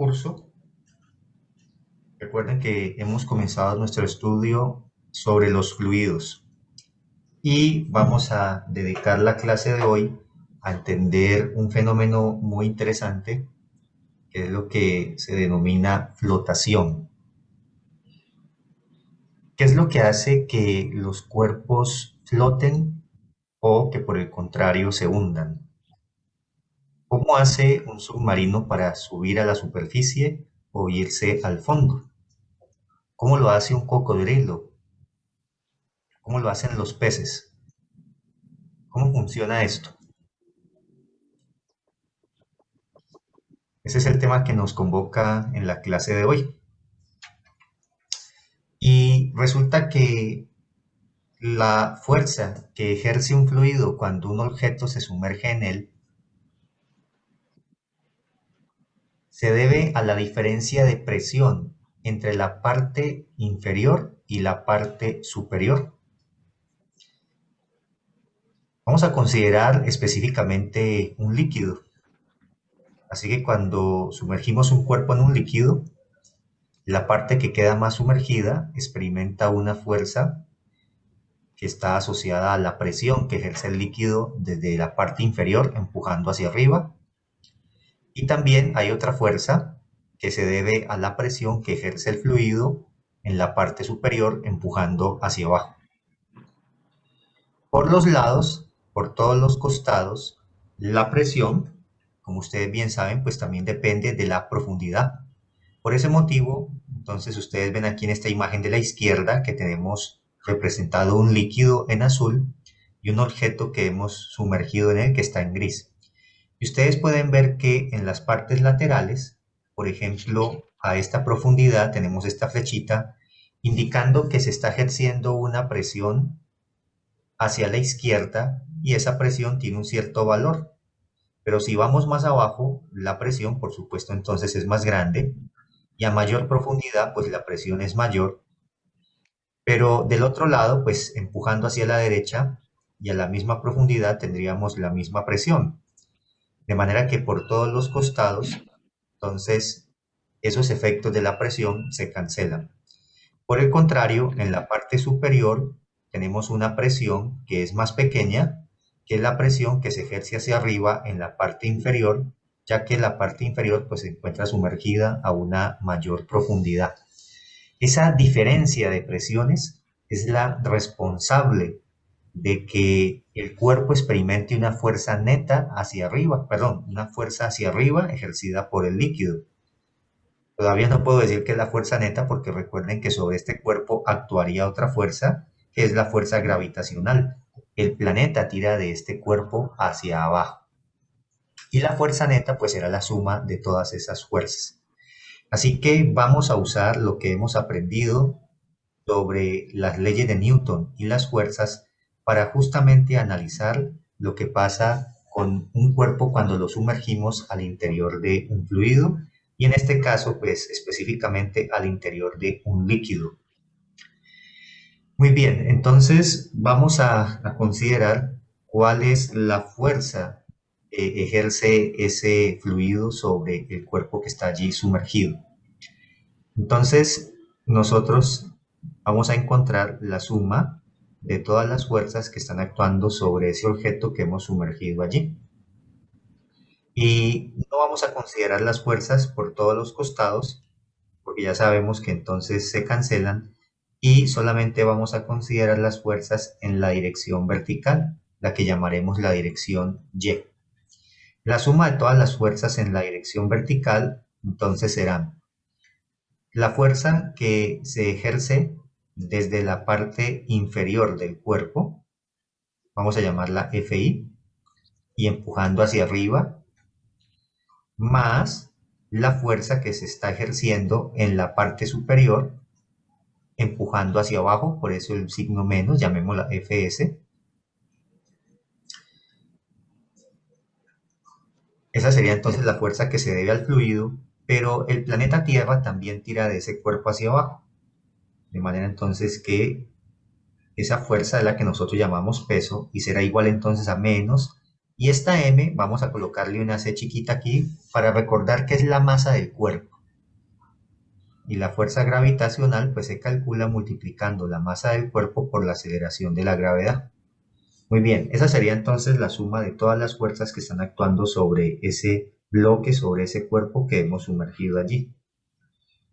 curso, recuerden que hemos comenzado nuestro estudio sobre los fluidos y vamos a dedicar la clase de hoy a entender un fenómeno muy interesante que es lo que se denomina flotación. ¿Qué es lo que hace que los cuerpos floten o que por el contrario se hundan? ¿Cómo hace un submarino para subir a la superficie o irse al fondo? ¿Cómo lo hace un cocodrilo? ¿Cómo lo hacen los peces? ¿Cómo funciona esto? Ese es el tema que nos convoca en la clase de hoy. Y resulta que la fuerza que ejerce un fluido cuando un objeto se sumerge en él se debe a la diferencia de presión entre la parte inferior y la parte superior. Vamos a considerar específicamente un líquido. Así que cuando sumergimos un cuerpo en un líquido, la parte que queda más sumergida experimenta una fuerza que está asociada a la presión que ejerce el líquido desde la parte inferior empujando hacia arriba. Y también hay otra fuerza que se debe a la presión que ejerce el fluido en la parte superior empujando hacia abajo. Por los lados, por todos los costados, la presión, como ustedes bien saben, pues también depende de la profundidad. Por ese motivo, entonces ustedes ven aquí en esta imagen de la izquierda que tenemos representado un líquido en azul y un objeto que hemos sumergido en él que está en gris. Y ustedes pueden ver que en las partes laterales, por ejemplo, a esta profundidad tenemos esta flechita indicando que se está ejerciendo una presión hacia la izquierda y esa presión tiene un cierto valor. Pero si vamos más abajo, la presión, por supuesto, entonces es más grande y a mayor profundidad, pues la presión es mayor. Pero del otro lado, pues empujando hacia la derecha y a la misma profundidad tendríamos la misma presión. De manera que por todos los costados, entonces, esos efectos de la presión se cancelan. Por el contrario, en la parte superior tenemos una presión que es más pequeña, que es la presión que se ejerce hacia arriba en la parte inferior, ya que la parte inferior pues, se encuentra sumergida a una mayor profundidad. Esa diferencia de presiones es la responsable de que el cuerpo experimente una fuerza neta hacia arriba, perdón, una fuerza hacia arriba ejercida por el líquido. Todavía no puedo decir que es la fuerza neta porque recuerden que sobre este cuerpo actuaría otra fuerza, que es la fuerza gravitacional. El planeta tira de este cuerpo hacia abajo. Y la fuerza neta pues será la suma de todas esas fuerzas. Así que vamos a usar lo que hemos aprendido sobre las leyes de Newton y las fuerzas para justamente analizar lo que pasa con un cuerpo cuando lo sumergimos al interior de un fluido y en este caso pues específicamente al interior de un líquido. Muy bien, entonces vamos a considerar cuál es la fuerza que ejerce ese fluido sobre el cuerpo que está allí sumergido. Entonces nosotros vamos a encontrar la suma de todas las fuerzas que están actuando sobre ese objeto que hemos sumergido allí. Y no vamos a considerar las fuerzas por todos los costados, porque ya sabemos que entonces se cancelan, y solamente vamos a considerar las fuerzas en la dirección vertical, la que llamaremos la dirección Y. La suma de todas las fuerzas en la dirección vertical, entonces serán la fuerza que se ejerce desde la parte inferior del cuerpo, vamos a llamarla FI, y empujando hacia arriba, más la fuerza que se está ejerciendo en la parte superior, empujando hacia abajo, por eso el signo menos, llamémosla FS. Esa sería entonces la fuerza que se debe al fluido, pero el planeta Tierra también tira de ese cuerpo hacia abajo. De manera entonces que esa fuerza es la que nosotros llamamos peso y será igual entonces a menos. Y esta M vamos a colocarle una C chiquita aquí para recordar que es la masa del cuerpo. Y la fuerza gravitacional pues se calcula multiplicando la masa del cuerpo por la aceleración de la gravedad. Muy bien, esa sería entonces la suma de todas las fuerzas que están actuando sobre ese bloque, sobre ese cuerpo que hemos sumergido allí.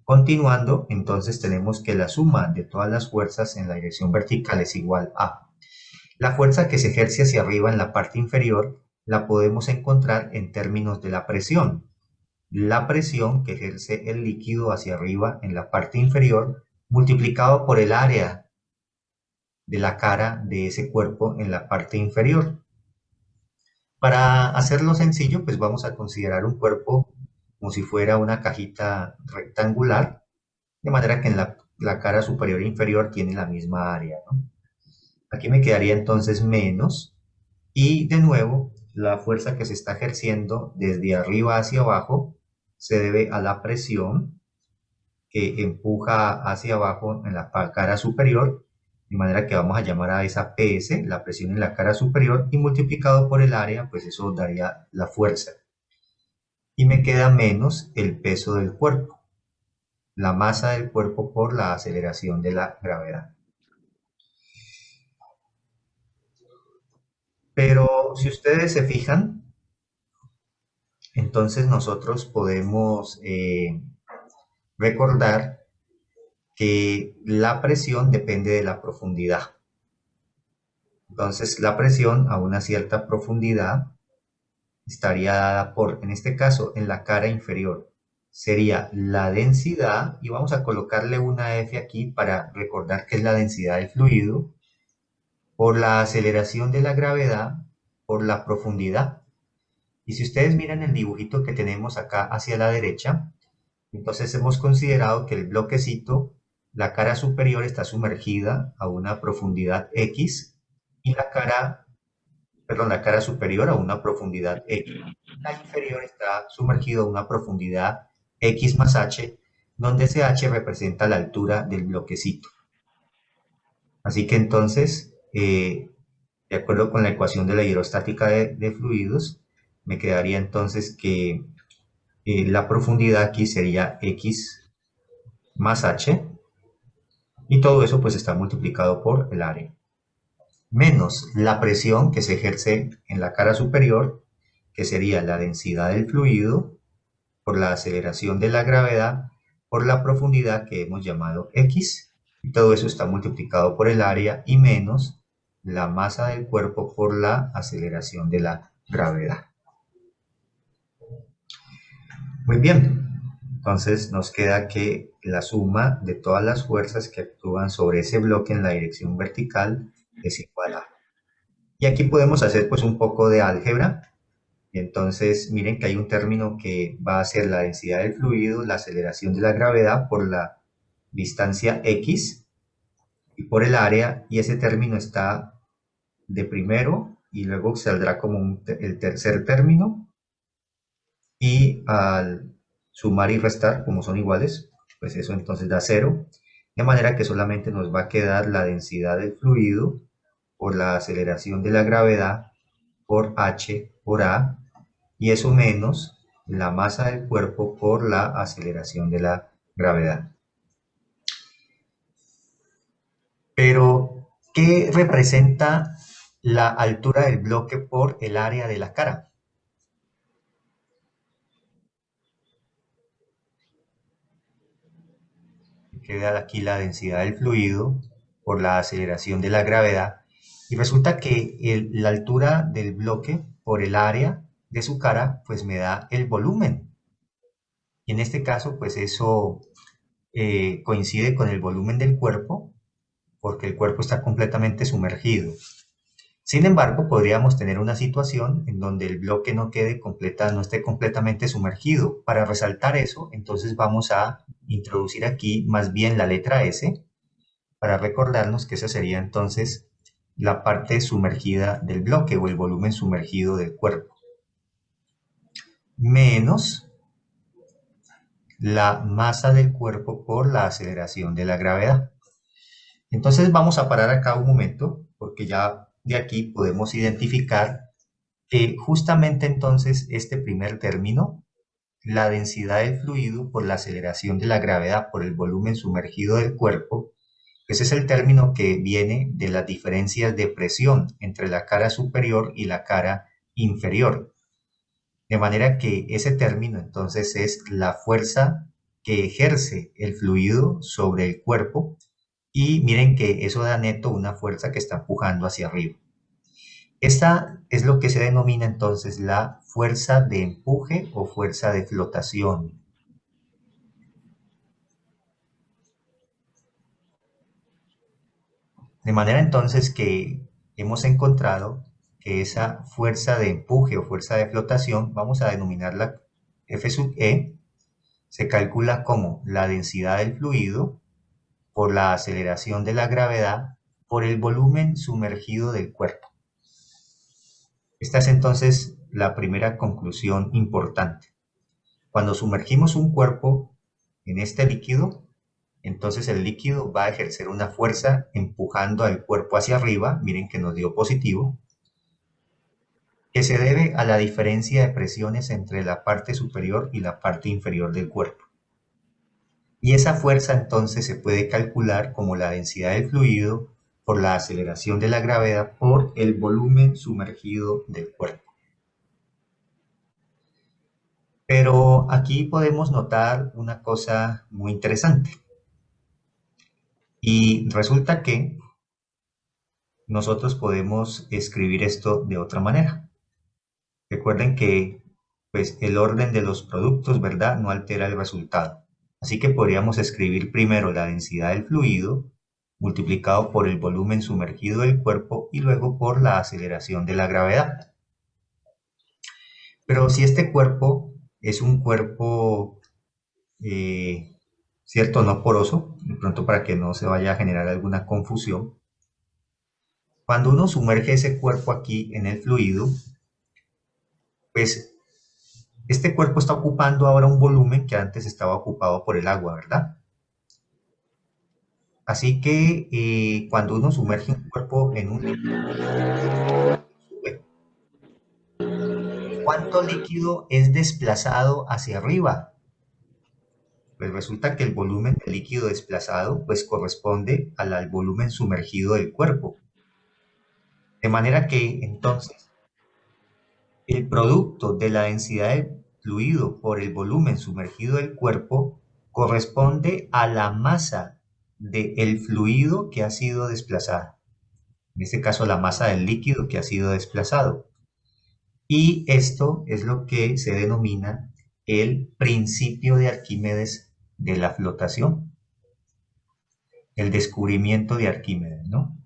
Continuando, entonces tenemos que la suma de todas las fuerzas en la dirección vertical es igual a la fuerza que se ejerce hacia arriba en la parte inferior, la podemos encontrar en términos de la presión. La presión que ejerce el líquido hacia arriba en la parte inferior multiplicado por el área de la cara de ese cuerpo en la parte inferior. Para hacerlo sencillo, pues vamos a considerar un cuerpo como si fuera una cajita rectangular, de manera que en la cara superior e inferior tiene la misma área, ¿no? Aquí me quedaría entonces menos, y de nuevo, la fuerza que se está ejerciendo desde arriba hacia abajo se debe a la presión que empuja hacia abajo en la cara superior, de manera que vamos a llamar a esa PS, la presión en la cara superior, y multiplicado por el área, pues eso daría la fuerza. Y me queda menos el peso del cuerpo, la masa del cuerpo por la aceleración de la gravedad. Pero si ustedes se fijan, entonces nosotros podemos recordar que la presión depende de la profundidad. Entonces la presión a una cierta profundidad estaría dada por, en este caso, en la cara inferior, sería la densidad, y vamos a colocarle una F aquí para recordar que es la densidad del fluido, por la aceleración de la gravedad, por la profundidad. Y si ustedes miran el dibujito que tenemos acá hacia la derecha, entonces hemos considerado que el bloquecito, la cara superior está sumergida a una profundidad X y la cara superior a una profundidad X. La inferior está sumergido a una profundidad X más H, donde ese H representa la altura del bloquecito. Así que entonces, de acuerdo con la ecuación de la hidrostática de fluidos, me quedaría entonces que la profundidad aquí sería X más H, y todo eso pues está multiplicado por el área, menos la presión que se ejerce en la cara superior, que sería la densidad del fluido, por la aceleración de la gravedad, por la profundidad que hemos llamado X, y todo eso está multiplicado por el área, y menos la masa del cuerpo por la aceleración de la gravedad. Muy bien, entonces nos queda que la suma de todas las fuerzas que actúan sobre ese bloque en la dirección vertical es igual a. Y aquí podemos hacer pues un poco de álgebra. Entonces miren que hay un término que va a ser la densidad del fluido, la aceleración de la gravedad por la distancia X y por el área, y ese término está de primero y luego saldrá como el tercer término, y al sumar y restar, como son iguales, pues eso entonces da 0, de manera que solamente nos va a quedar la densidad del fluido por la aceleración de la gravedad por H por A, y eso menos la masa del cuerpo por la aceleración de la gravedad. Pero, ¿qué representa la altura del bloque por el área de la cara? Queda aquí la densidad del fluido por la aceleración de la gravedad, y resulta que la altura del bloque por el área de su cara pues me da el volumen, y en este caso pues eso coincide con el volumen del cuerpo, porque el cuerpo está completamente sumergido. Sin embargo, podríamos tener una situación en donde el bloque no esté completamente sumergido. Para resaltar eso, entonces vamos a introducir aquí más bien la letra S, para recordarnos que esa sería entonces la parte sumergida del bloque, o el volumen sumergido del cuerpo, menos la masa del cuerpo por la aceleración de la gravedad. Entonces vamos a parar acá un momento, porque ya de aquí podemos identificar que justamente entonces este primer término la densidad del fluido por la aceleración de la gravedad por el volumen sumergido del cuerpo. Ese es el término que viene de las diferencias de presión entre la cara superior y la cara inferior. De manera que ese término entonces es la fuerza que ejerce el fluido sobre el cuerpo, y miren que eso da neto una fuerza que está empujando hacia arriba. Esta es lo que se denomina entonces la fuerza de empuje o fuerza de flotación. De manera entonces que hemos encontrado que esa fuerza de empuje o fuerza de flotación, vamos a denominarla F sub E, se calcula como la densidad del fluido por la aceleración de la gravedad por el volumen sumergido del cuerpo. Esta es entonces la primera conclusión importante. Cuando sumergimos un cuerpo en este líquido, entonces el líquido va a ejercer una fuerza empujando al cuerpo hacia arriba, miren que nos dio positivo, que se debe a la diferencia de presiones entre la parte superior y la parte inferior del cuerpo. Y esa fuerza entonces se puede calcular como la densidad del fluido por la aceleración de la gravedad por el volumen sumergido del cuerpo. Pero aquí podemos notar una cosa muy interesante. Y resulta que nosotros podemos escribir esto de otra manera. Recuerden que pues, el orden de los productos, ¿verdad?, no altera el resultado. Así que podríamos escribir primero la densidad del fluido multiplicado por el volumen sumergido del cuerpo y luego por la aceleración de la gravedad. Pero si este cuerpo es un cuerpo, ¿cierto?, no poroso, de pronto para que no se vaya a generar alguna confusión, cuando uno sumerge ese cuerpo aquí en el fluido, pues este cuerpo está ocupando ahora un volumen que antes estaba ocupado por el agua, ¿verdad? Así que cuando uno sumerge un cuerpo en un líquido, ¿cuánto líquido es desplazado hacia arriba? Pues resulta que el volumen del líquido desplazado pues corresponde al volumen sumergido del cuerpo. De manera que entonces el producto de la densidad del fluido por el volumen sumergido del cuerpo corresponde a la masa del fluido que ha sido desplazado. En este caso, la masa del líquido que ha sido desplazado. Y esto es lo que se denomina el principio de Arquímedes de la flotación. El descubrimiento de Arquímedes, ¿no?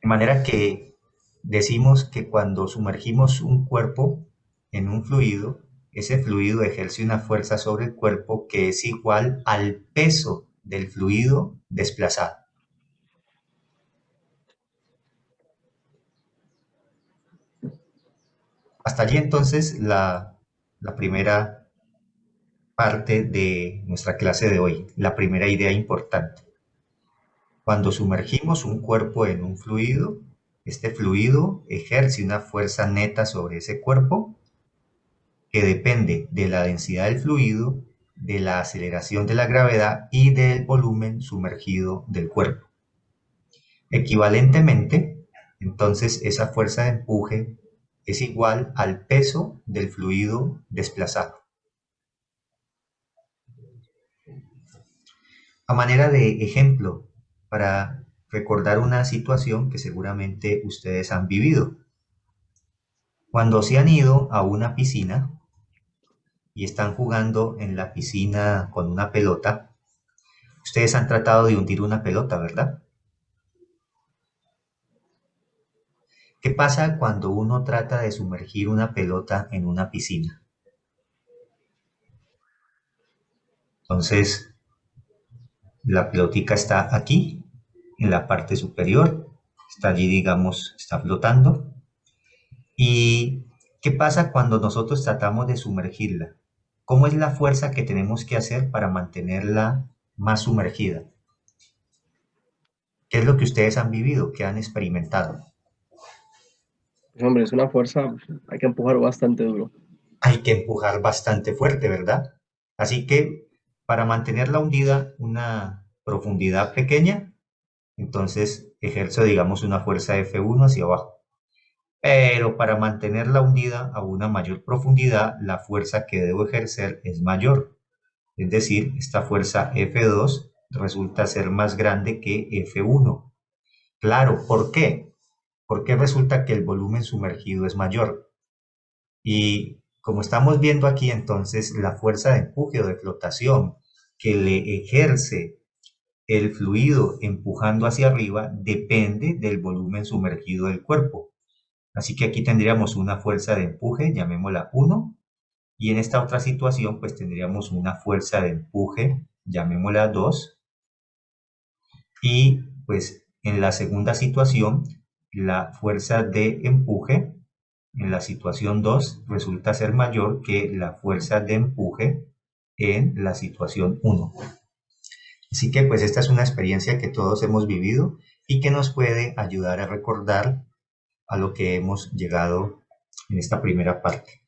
De manera que decimos que cuando sumergimos un cuerpo en un fluido, ese fluido ejerce una fuerza sobre el cuerpo que es igual al peso del fluido desplazado. Hasta allí entonces la primera parte de nuestra clase de hoy, la primera idea importante. Cuando sumergimos un cuerpo en un fluido, este fluido ejerce una fuerza neta sobre ese cuerpo que depende de la densidad del fluido, de la aceleración de la gravedad y del volumen sumergido del cuerpo. Equivalentemente, entonces esa fuerza de empuje es igual al peso del fluido desplazado. A manera de ejemplo, para recordar una situación que seguramente ustedes han vivido. Cuando se han ido a una piscina y están jugando en la piscina con una pelota, ustedes han tratado de hundir una pelota, ¿verdad? ¿Qué pasa cuando uno trata de sumergir una pelota en una piscina? Entonces, la pelotica está aquí, en la parte superior, está allí, digamos, está flotando. ¿Y qué pasa cuando nosotros tratamos de sumergirla? ¿Cómo es la fuerza que tenemos que hacer para mantenerla más sumergida? ¿Qué es lo que ustedes han vivido, que han experimentado? Pues hombre, es una fuerza, hay que empujar bastante duro. Hay que empujar bastante fuerte, ¿verdad? Así que para mantenerla hundida una profundidad pequeña, entonces ejerzo, digamos, una fuerza F1 hacia abajo. Pero para mantenerla hundida a una mayor profundidad, la fuerza que debo ejercer es mayor. Es decir, esta fuerza F2 resulta ser más grande que F1. Claro, ¿por qué? Porque resulta que el volumen sumergido es mayor. Y como estamos viendo aquí, entonces, la fuerza de empuje o de flotación que le ejerce el fluido empujando hacia arriba depende del volumen sumergido del cuerpo. Así que aquí tendríamos una fuerza de empuje, llamémosla 1, y en esta otra situación pues tendríamos una fuerza de empuje, llamémosla 2, y pues en la segunda situación la fuerza de empuje en la situación 2 resulta ser mayor que la fuerza de empuje en la situación 1. Así que pues esta es una experiencia que todos hemos vivido y que nos puede ayudar a recordar a lo que hemos llegado en esta primera parte.